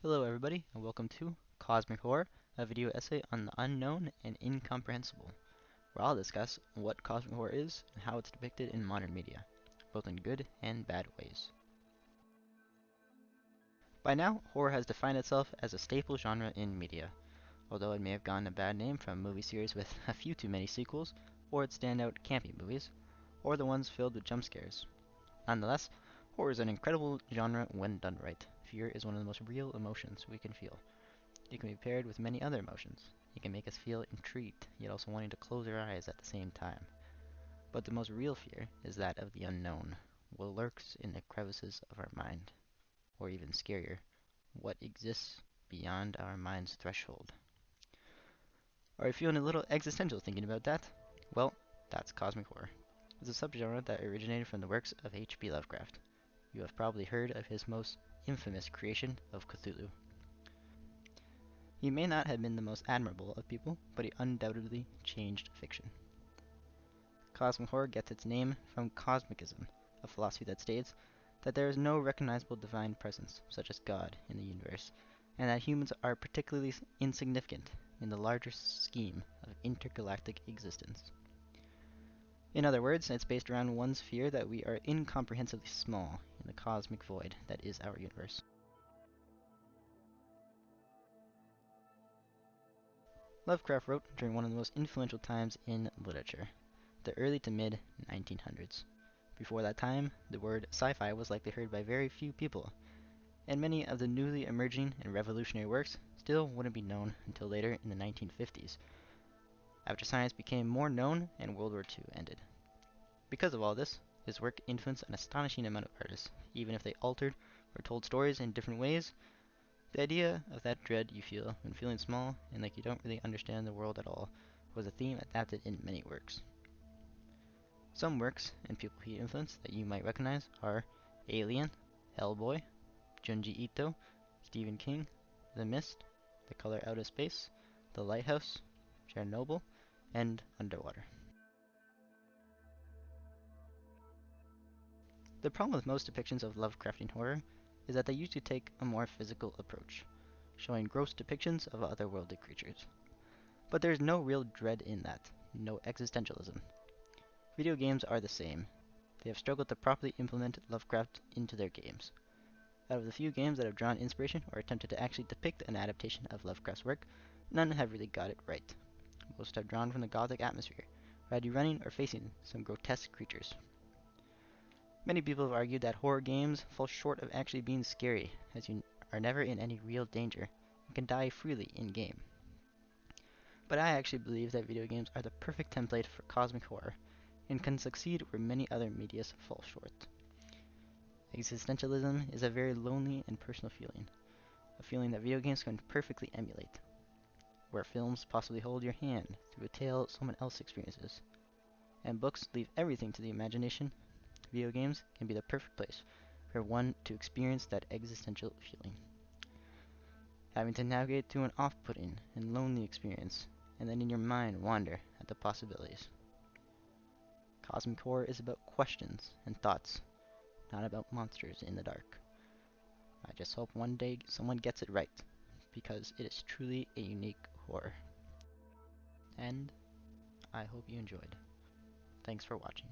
Hello everybody, and welcome to Cosmic Horror, a video essay on the unknown and incomprehensible, where I'll discuss what cosmic horror is and how it's depicted in modern media, both in good and bad ways. By now, horror has defined itself as a staple genre in media, although it may have gotten a bad name from movie series with a few too many sequels, or its standout campy movies, or the ones filled with jump scares. Nonetheless, horror is an incredible genre when done right. Fear is one of the most real emotions we can feel. It can be paired with many other emotions. It can make us feel intrigued, yet also wanting to close our eyes at the same time. But the most real fear is that of the unknown, what lurks in the crevices of our mind, or even scarier, what exists beyond our mind's threshold. Are you feeling a little existential thinking about that? Well, that's cosmic horror. It's a subgenre that originated from the works of H.P. Lovecraft. You have probably heard of his most infamous creation of Cthulhu. He may not have been the most admirable of people, but he undoubtedly changed fiction. Cosmic horror gets its name from cosmicism, a philosophy that states that there is no recognizable divine presence, such as God, in the universe, and that humans are particularly insignificant in the larger scheme of intergalactic existence. In other words, it's based around one's fear that we are incomprehensibly small in the cosmic void that is our universe. Lovecraft wrote during one of the most influential times in literature, the early to mid 1900s. Before that time, the word sci-fi was likely heard by very few people, and many of the newly emerging and revolutionary works still wouldn't be known until later in the 1950s, after science became more known and World War II ended. Because of all this, his work influenced an astonishing amount of artists, even if they altered or told stories in different ways. The idea of that dread you feel when feeling small and like you don't really understand the world at all was a theme adapted in many works. Some works and people he influenced that you might recognize are Alien, Hellboy, Junji Ito, Stephen King, The Mist, The Color Out of Space, The Lighthouse, Chernobyl, and Underwater. The problem with most depictions of Lovecraftian horror is that they usually take a more physical approach, showing gross depictions of otherworldly creatures. But there is no real dread in that, no existentialism. Video games are the same. They have struggled to properly implement Lovecraft into their games. Out of the few games that have drawn inspiration or attempted to actually depict an adaptation of Lovecraft's work, none have really got it right. Most have drawn from the gothic atmosphere, either running or facing some grotesque creatures. Many people have argued that horror games fall short of actually being scary, as you are never in any real danger and can die freely in game. But I actually believe that video games are the perfect template for cosmic horror and can succeed where many other medias fall short. Existentialism is a very lonely and personal feeling, a feeling that video games can perfectly emulate, where films possibly hold your hand through a tale someone else experiences, and books leave everything to the imagination. Video games can be the perfect place for one to experience that existential feeling, having to navigate through an off-putting and lonely experience, and then in your mind wander at the possibilities. Cosmic horror is about questions and thoughts, not about monsters in the dark. I just hope one day someone gets it right, because it is truly a unique horror. And I hope you enjoyed. Thanks for watching.